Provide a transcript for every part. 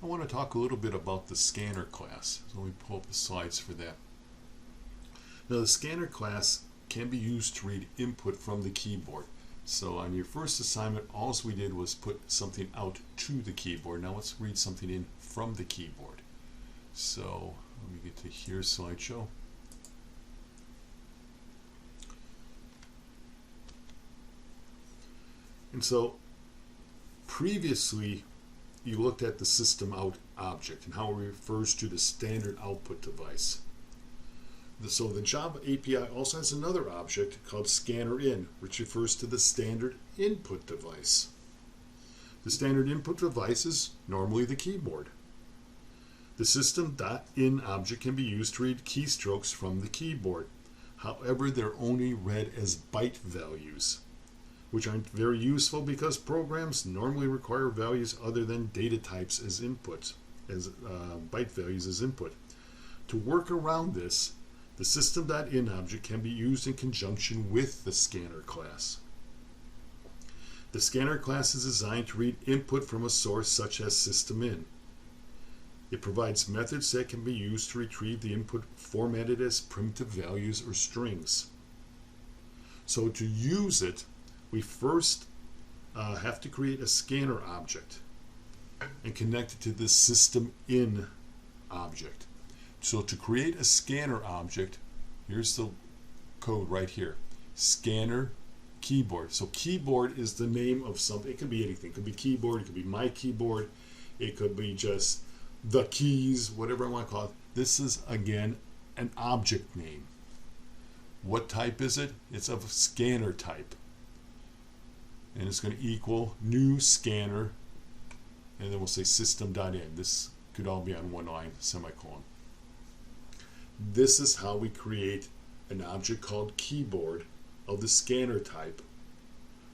I want to talk a little bit about the scanner class. So let me pull up the slides for that. Now the scanner class can be used to read input from the keyboard. So on your first assignment, all we did was put something out to the keyboard. Now let's read something in from the keyboard. So let me get to here, slideshow. And so previously you looked at the system out object and how it refers to the standard output device. So the Java API also has another object called scanner in, which refers to the standard input device. The standard input device is normally the keyboard. The system.in object can be used to read keystrokes from the keyboard. However, they're only read as byte values, which aren't very useful because programs normally require values other than data types as input, as byte values as input. To work around this, the system.in object can be used in conjunction with the scanner class. The scanner class is designed to read input from a source such as system.in. It provides methods that can be used to retrieve the input formatted as primitive values or strings. So to use it, we first have to create a scanner object and connect it to the system.in object. So to create a scanner object, here's the code right here. Scanner keyboard. So keyboard is the name of something. It could be anything. It could be keyboard. It could be my keyboard. It could be just the keys, whatever I want to call it. This is, again, an object name. What type is it? It's of scanner type. And it's going to equal new scanner. And then we'll say system.in. This could all be on one line, semicolon. This is how we create an object called keyboard of the scanner type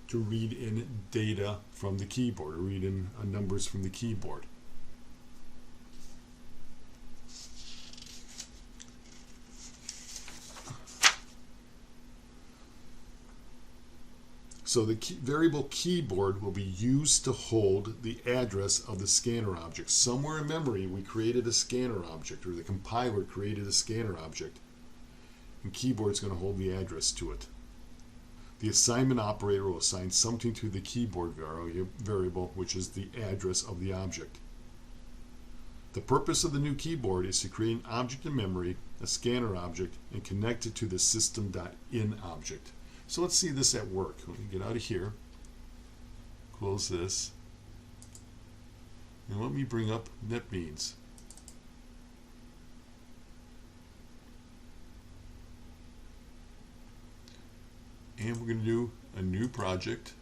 to read in data from the keyboard, or read in numbers from the keyboard. So the variable keyboard will be used to hold the address of the scanner object. Somewhere in memory we created a scanner object, or the compiler created a scanner object, and keyboard is going to hold the address to it. The assignment operator will assign something to the keyboard variable, which is the address of the object. The purpose of the new keyboard is to create an object in memory, a scanner object, and connect it to the system.in object. So let's see this at work. Let me get out of here, close this, and let me bring up NetBeans. And we're going to do a new project,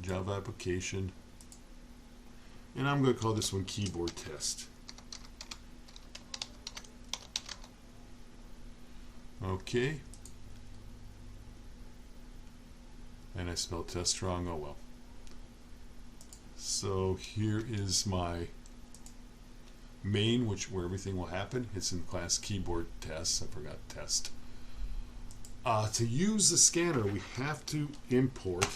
Java application, and I'm going to call this one keyboard test. Okay. And I spelled test wrong, oh well. So here is my main, where everything will happen. It's in class keyboard test. I forgot test. To use the scanner, we have to import.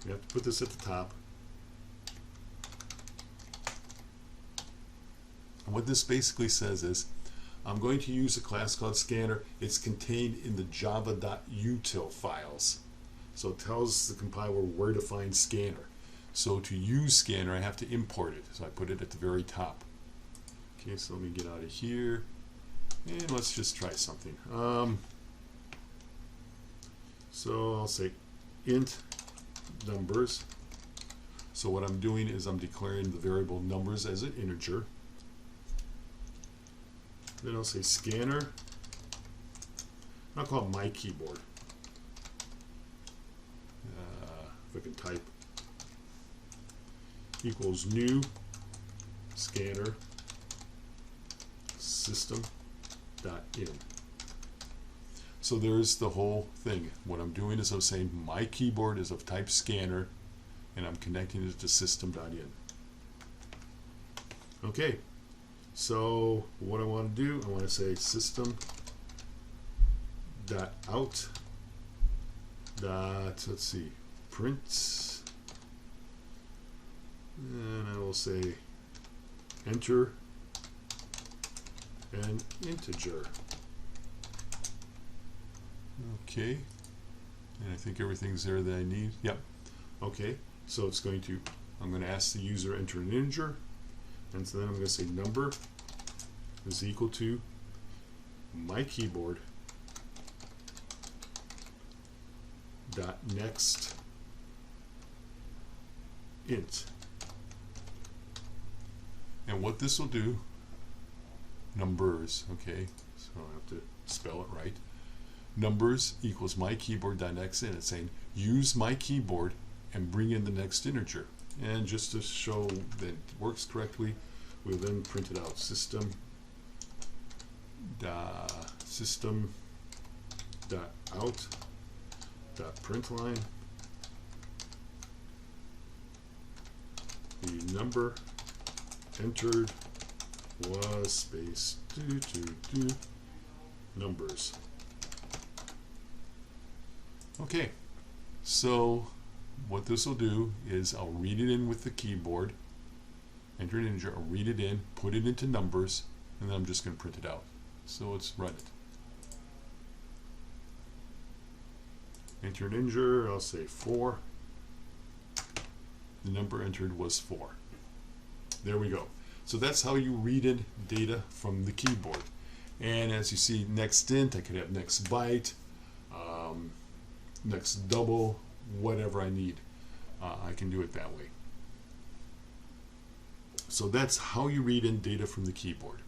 We have to put this at the top. And what this basically says is, I'm going to use a class called scanner. It's contained in the java.util files. So it tells the compiler where to find scanner. So to use scanner, I have to import it. So I put it at the very top. Okay, so let me get out of here. And let's just try something. So I'll say int numbers. So what I'm doing is I'm declaring the variable numbers as an integer. Then I'll say scanner. I'll call it my keyboard. If I can type, equals new scanner system.in. So there's the whole thing. What I'm doing is I'm saying my keyboard is of type scanner, and I'm connecting it to system.in. Okay. So what I want to do, I want to say system.out. Let's see, print, and I will say enter an integer. Okay, and I think everything's there that I need. Yep. Okay, so it's going to, I'm going to ask the user enter an integer, and so then I'm going to say number is equal to my keyboard dot next int. And what this will do, numbers, okay, so I have to spell it right. Numbers equals my keyboard dot next int. It's saying use my keyboard and bring in the next integer. And just to show that it works correctly, we'll then print it out. System dot out dot println the number entered was space numbers. Okay, so what this will do is I'll read it in with the keyboard, enter an integer, I'll read it in, put it into numbers, and then I'm just going to print it out. So let's run it. Enter an integer, I'll say 4. The number entered was 4. There we go. So that's how you read in data from the keyboard. And as you see, next int, I could have next byte, next double, whatever I need. I can do it that way. So that's how you read in data from the keyboard.